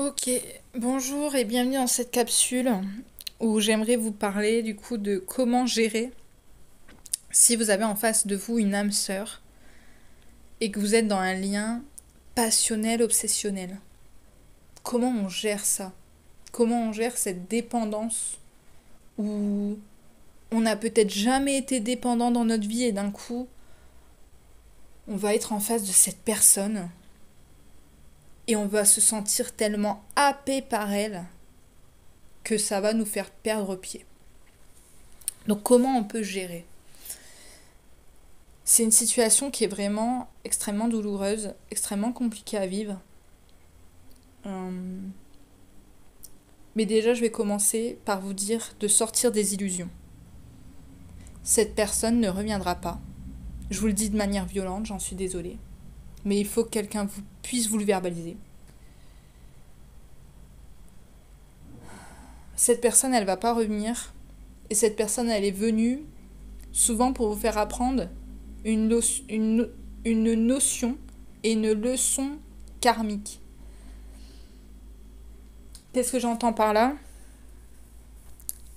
Ok, bonjour et bienvenue dans cette capsule où j'aimerais vous parler du coup de comment gérer si vous avez en face de vous une âme sœur et que vous êtes dans un lien passionnel, obsessionnel. Comment on gère ça? Comment on gère cette dépendance où on n'a peut-être jamais été dépendant dans notre vie et d'un coup on va être en face de cette personne et on va se sentir tellement happé par elle que ça va nous faire perdre pied. Donc comment on peut gérer? C'est une situation qui est vraiment extrêmement douloureuse, extrêmement compliquée à vivre. Euh, Mais déjà, je vais commencer par vous dire de sortir des illusions. Cette personne ne reviendra pas. Je vous le dis de manière violente, j'en suis désolée. Mais il faut que quelqu'un puisse vous le verbaliser. Cette personne, elle va pas revenir. Et cette personne, elle est venue souvent pour vous faire apprendre une notion et une leçon karmique. Qu'est-ce que j'entends par là?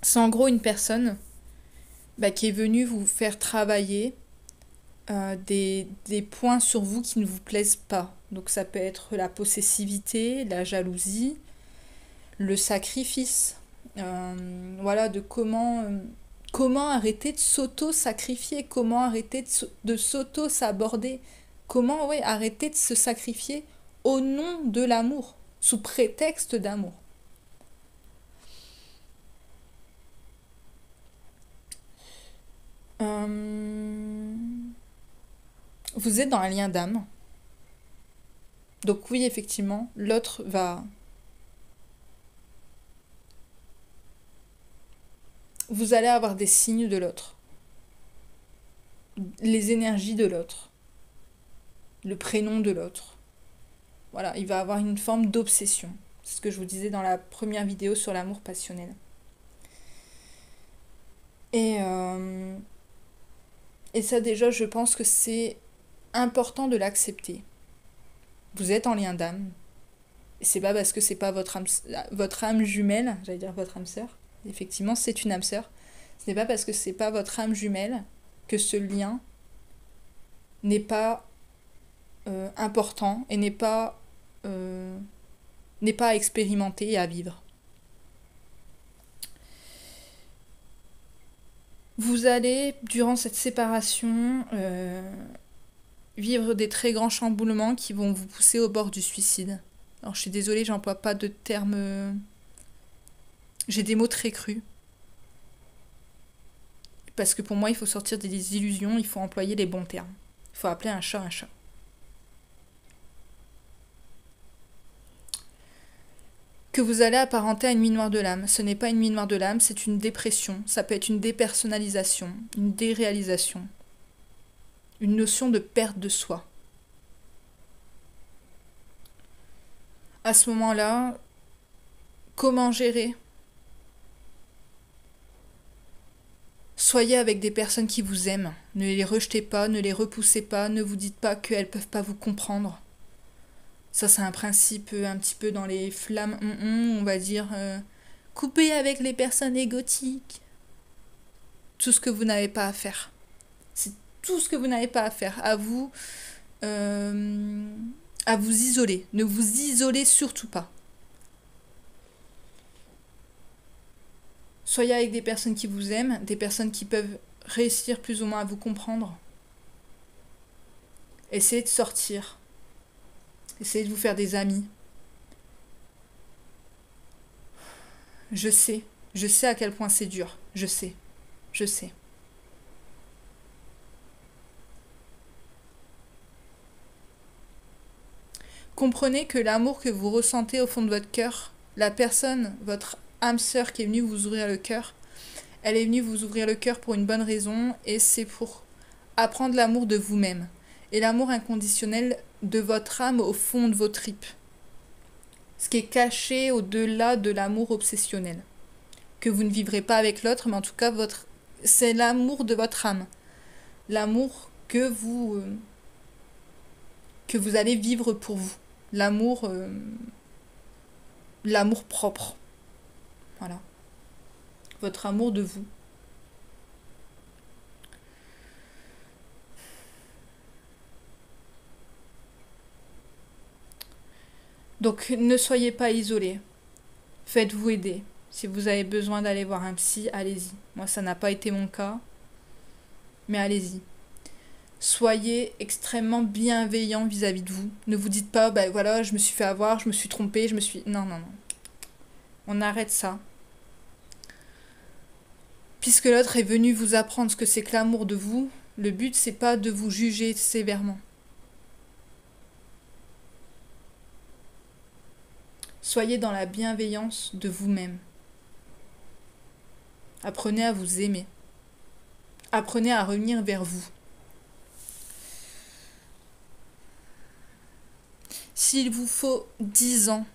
C'est en gros une personne qui est venue vous faire travailler des points sur vous qui ne vous plaisent pas. Donc ça peut être la possessivité, la jalousie, le sacrifice. Voilà, de comment arrêter de s'auto-sacrifier, comment arrêter de s'auto-s'aborder, comment arrêter de se sacrifier au nom de l'amour, sous prétexte d'amour. Euh, Vous êtes dans un lien d'âme. Donc oui, effectivement, l'autre va... Vous allez avoir des signes de l'autre, les énergies de l'autre, le prénom de l'autre. Voilà, il va avoir une forme d'obsession. C'est ce que je vous disais dans la première vidéo sur l'amour passionnel. Et, euh, et ça déjà, je pense que c'est important de l'accepter. Vous êtes en lien d'âme. Et c'est pas parce que c'est pas votre âme jumelle, j'allais dire votre âme sœur. Effectivement, c'est une âme sœur. Ce n'est pas parce que c'est pas votre âme jumelle que ce lien n'est pas important et n'est pas à expérimenter et à vivre. Vous allez, durant cette séparation, vivre des très grands chamboulements qui vont vous pousser au bord du suicide. Alors je suis désolée, j'emploie pas de termes... J'ai des mots très crus. Parce que pour moi, il faut sortir des illusions, il faut employer les bons termes. Il faut appeler un chat un chat. Que vous allez apparenter à une nuit noire de l'âme. Ce n'est pas une nuit noire de l'âme, c'est une dépression. Ça peut être une dépersonnalisation, une déréalisation, une notion de perte de soi. À ce moment-là, comment gérer? Soyez avec des personnes qui vous aiment. Ne les rejetez pas, ne les repoussez pas, ne vous dites pas qu'elles ne peuvent pas vous comprendre. Ça, c'est un principe un petit peu dans les flammes, on va dire. Coupez avec les personnes égotiques. Tout ce que vous n'avez pas à faire. C'est tout ce que vous n'avez pas à faire. À vous isoler. Ne vous isolez surtout pas. Soyez avec des personnes qui vous aiment, des personnes qui peuvent réussir plus ou moins à vous comprendre. Essayez de sortir. Essayez de vous faire des amis. Je sais. Je sais à quel point c'est dur. Je sais. Je sais. Comprenez que l'amour que vous ressentez au fond de votre cœur, la personne, votre âme sœur qui est venue vous ouvrir le cœur, elle est venue vous ouvrir le cœur pour une bonne raison et c'est pour apprendre l'amour de vous-même et l'amour inconditionnel de votre âme au fond de vos tripes. Ce qui est caché au-delà de l'amour obsessionnel. Que vous ne vivrez pas avec l'autre, mais en tout cas, c'est l'amour de votre âme. L'amour que vous allez vivre pour vous. L'amour l'amour propre. Voilà. Votre amour de vous. Donc ne soyez pas isolés. Faites-vous aider. Si vous avez besoin d'aller voir un psy, allez-y. Moi, ça n'a pas été mon cas, mais allez-y. Soyez extrêmement bienveillant vis-à-vis de vous. Ne vous dites pas, ben voilà, je me suis fait avoir, je me suis trompée, je me suis... Non, non, non. On arrête ça. Puisque l'autre est venu vous apprendre ce que c'est que l'amour de vous, le but, c'est pas de vous juger sévèrement. Soyez dans la bienveillance de vous-même. Apprenez à vous aimer. Apprenez à revenir vers vous. S'il vous faut 10 ans,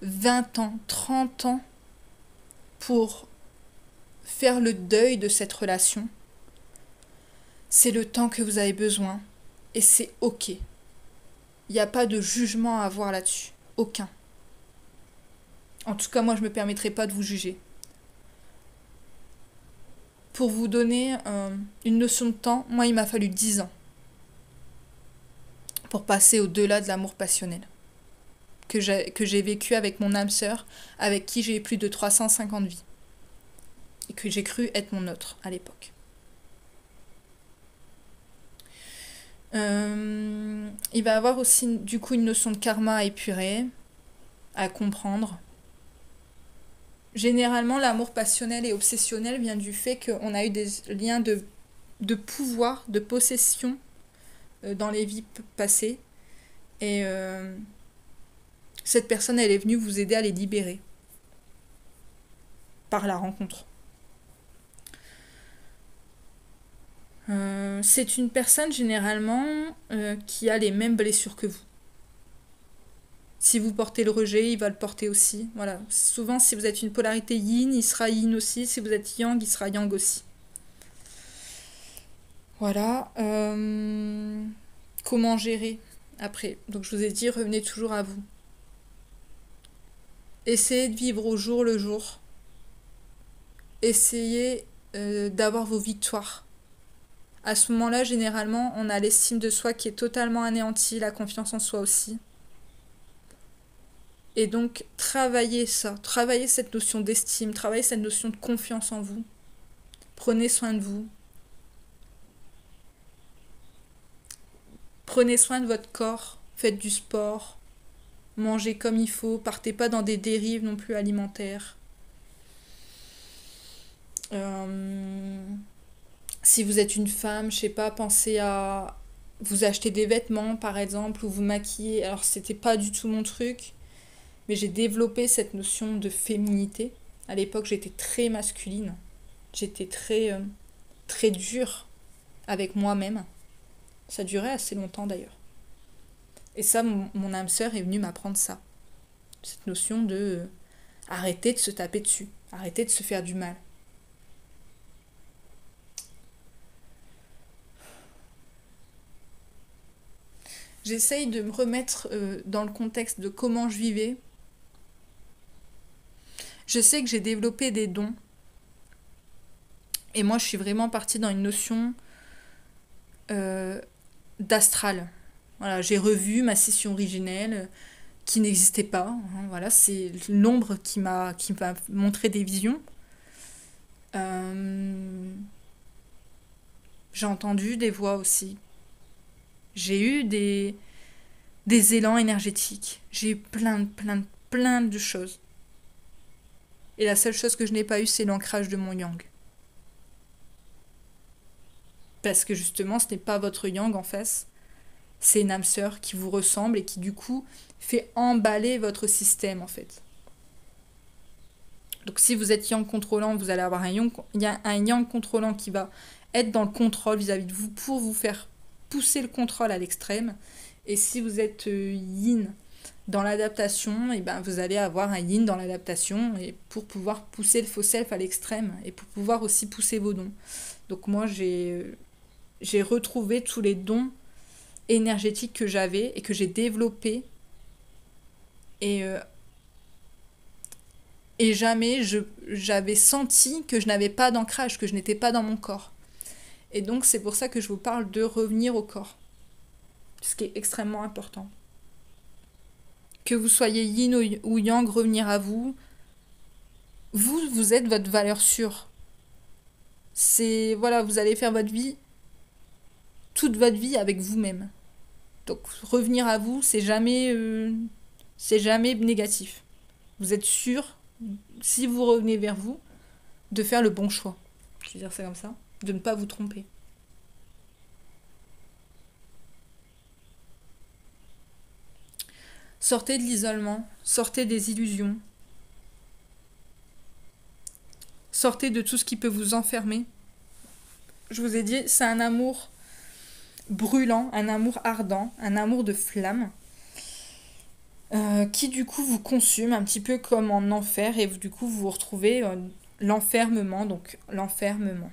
20 ans, 30 ans pour faire le deuil de cette relation, c'est le temps que vous avez besoin et c'est ok. Il n'y a pas de jugement à avoir là-dessus. Aucun. En tout cas, moi, je ne me permettrai pas de vous juger. Pour vous donner une notion de temps, moi, il m'a fallu 10 ans pour passer au-delà de l'amour passionnel que j'ai vécu avec mon âme sœur, avec qui j'ai eu plus de 350 vies et que j'ai cru être mon autre à l'époque. Il va y avoir aussi du coup une notion de karma à épurer, à comprendre. Généralement, l'amour passionnel et obsessionnel vient du fait qu'on a eu des liens de pouvoir, de possession dans les vies passées. Et cette personne, elle est venue vous aider à les libérer par la rencontre. C'est une personne généralement qui a les mêmes blessures que vous. Si vous portez le rejet, il va le porter aussi. Voilà. Souvent, si vous êtes une polarité yin, il sera yin aussi. Si vous êtes yang, il sera yang aussi. Voilà. Comment gérer après? Donc, je vous ai dit, revenez toujours à vous. Essayez de vivre au jour le jour. Essayez d'avoir vos victoires. À ce moment-là, généralement, on a l'estime de soi qui est totalement anéantie, la confiance en soi aussi. Et donc, travaillez ça, travaillez cette notion d'estime, travaillez cette notion de confiance en vous. Prenez soin de vous. Prenez soin de votre corps, faites du sport, mangez comme il faut, partez pas dans des dérives non plus alimentaires. Si vous êtes une femme, je sais pas, pensez à vous acheter des vêtements par exemple, ou vous maquiller. Alors, c'était pas du tout mon truc. Mais j'ai développé cette notion de féminité. À l'époque, j'étais très masculine. J'étais très dure avec moi-même. Ça durait assez longtemps d'ailleurs. Et ça, mon âme sœur est venue m'apprendre ça. Cette notion de arrêter de se taper dessus. Arrêter de se faire du mal. J'essaye de me remettre dans le contexte de comment je vivais. Je sais que j'ai développé des dons. Et moi, je suis vraiment partie dans une notion d'astral. Voilà, j'ai revu ma session originelle qui n'existait pas. Hein, voilà, c'est l'ombre qui m'a montré des visions. J'ai entendu des voix aussi. J'ai eu des élans énergétiques. J'ai eu plein de choses. Et la seule chose que je n'ai pas eu, c'est l'ancrage de mon yang. Parce que justement, ce n'est pas votre yang en face. C'est une âme sœur qui vous ressemble et qui du coup fait emballer votre système en fait. Donc si vous êtes yang contrôlant, vous allez avoir un yang contrôlant qui va être dans le contrôle vis-à-vis de vous pour vous faire pousser le contrôle à l'extrême. Et si vous êtes yin dans l'adaptation, et ben vous allez avoir un yin dans l'adaptation et pour pouvoir pousser le faux self à l'extrême et pour pouvoir aussi pousser vos dons. Donc moi j'ai retrouvé tous les dons énergétiques que j'avais et que j'ai développés. Et Et jamais j'avais senti que je n'avais pas d'ancrage, que je n'étais pas dans mon corps. Et donc c'est pour ça que je vous parle de revenir au corps. Ce qui est extrêmement important. Que vous soyez yin ou yang, revenir à vous. Vous êtes votre valeur sûre. C'est, voilà, vous allez faire votre vie, toute votre vie avec vous-même. Donc revenir à vous, c'est jamais négatif. Vous êtes sûr, si vous revenez vers vous, de faire le bon choix. Je vais dire ça comme ça. De ne pas vous tromper. Sortez de l'isolement, sortez des illusions. Sortez de tout ce qui peut vous enfermer. Je vous ai dit, c'est un amour brûlant, un amour ardent, un amour de flamme. Qui du coup vous consume un petit peu comme en enfer et du coup vous vous retrouvez l'enfermement, donc l'enfermement.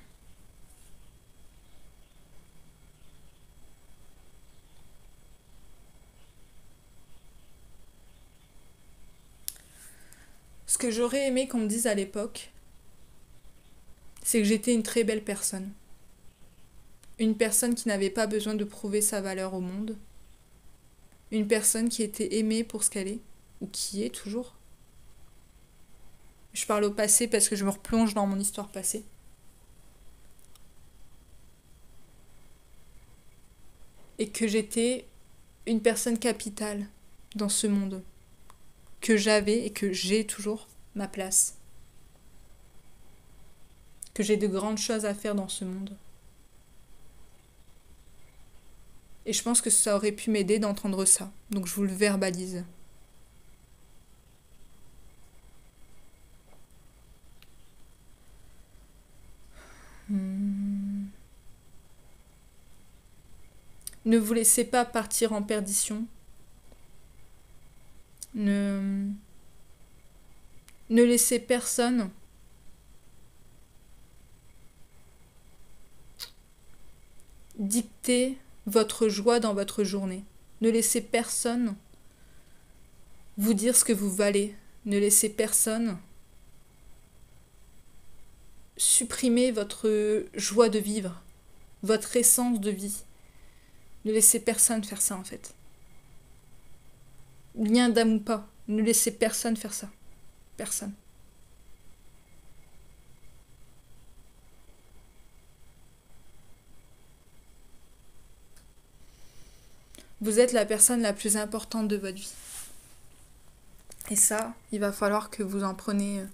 Ce que j'aurais aimé qu'on me dise à l'époque, c'est que j'étais une très belle personne. Une personne qui n'avait pas besoin de prouver sa valeur au monde. Une personne qui était aimée pour ce qu'elle est, ou qui est toujours. Je parle au passé parce que je me replonge dans mon histoire passée. Et que j'étais une personne capitale dans ce monde. Que j'avais et que j'ai toujours ma place. Que j'ai de grandes choses à faire dans ce monde. Et je pense que ça aurait pu m'aider d'entendre ça. Donc je vous le verbalise. Ne vous laissez pas partir en perdition. Ne laissez personne dicter votre joie dans votre journée. Ne laissez personne vous dire ce que vous valez. Ne laissez personne supprimer votre joie de vivre, votre essence de vie. Ne laissez personne faire ça en fait. Lien d'âme ou pas, ne laissez personne faire ça. Personne. Vous êtes la personne la plus importante de votre vie. Et ça, il va falloir que vous en preniez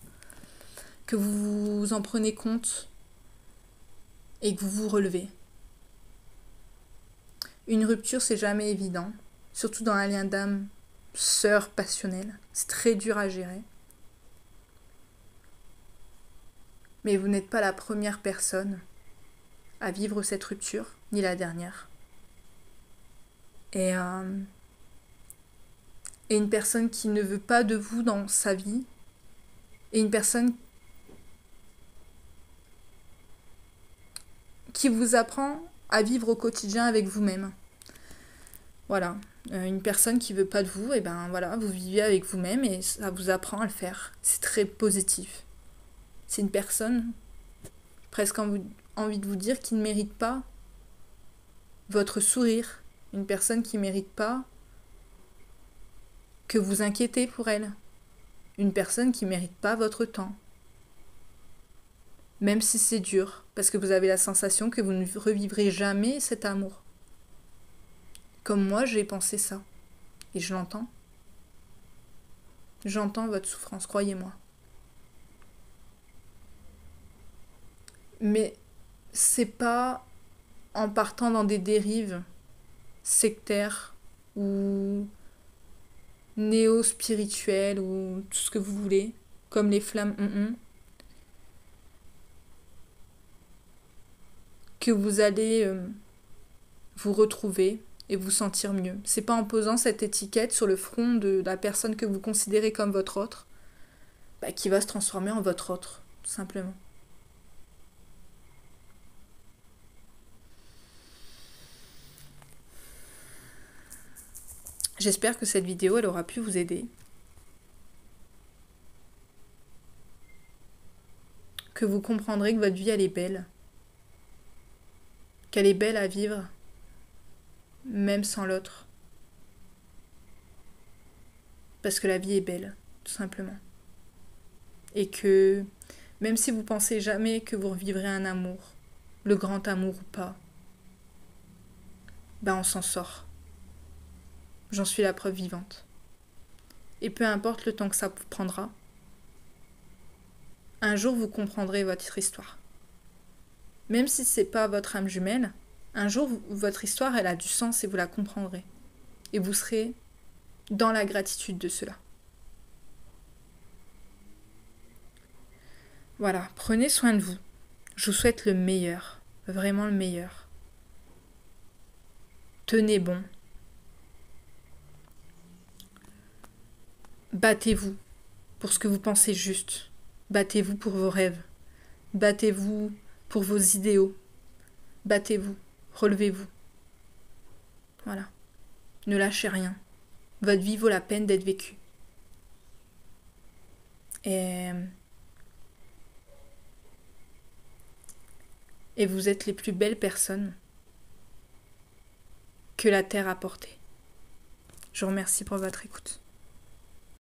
compte et que vous vous relevez. Une rupture, c'est jamais évident, surtout dans un lien d'âme, sœur passionnelle. C'est très dur à gérer. Mais vous n'êtes pas la première personne à vivre cette rupture, ni la dernière. Et une personne qui ne veut pas de vous dans sa vie, et une personne qui vous apprend à vivre au quotidien avec vous-même. Voilà, une personne qui veut pas de vous, et ben voilà, vous vivez avec vous-même et ça vous apprend à le faire. C'est très positif. C'est une personne, presque envie de vous dire, qui ne mérite pas votre sourire. Une personne qui ne mérite pas que vous inquiétez pour elle. Une personne qui ne mérite pas votre temps. Même si c'est dur, parce que vous avez la sensation que vous ne revivrez jamais cet amour. Comme moi, j'ai pensé ça. Et je l'entends. J'entends votre souffrance, croyez-moi. Mais c'est pas en partant dans des dérives sectaires ou néo-spirituelles ou tout ce que vous voulez, comme les flammes que vous allez vous retrouver et vous sentir mieux. C'est pas en posant cette étiquette sur le front de la personne que vous considérez comme votre autre qui va se transformer en votre autre, tout simplement. J'espère que cette vidéo elle aura pu vous aider. que vous comprendrez que votre vie, elle est belle. Qu'elle est belle à vivre, même sans l'autre. Parce que la vie est belle, tout simplement. Et que même si vous pensez jamais que vous revivrez un amour, le grand amour ou pas, ben on s'en sort. J'en suis la preuve vivante. Et peu importe le temps que ça vous prendra, un jour vous comprendrez votre histoire. Même si c'est pas votre âme jumelle, un jour votre histoire elle a du sens et vous la comprendrez. Et vous serez dans la gratitude de cela. Voilà, prenez soin de vous. Je vous souhaite le meilleur, vraiment le meilleur. Tenez bon. Battez-vous pour ce que vous pensez juste. Battez-vous pour vos rêves. Battez-vous pour vos idéaux. Battez-vous. Relevez-vous. Voilà. Ne lâchez rien. Votre vie vaut la peine d'être vécue. Et vous êtes les plus belles personnes que la Terre a portées. Je vous remercie pour votre écoute.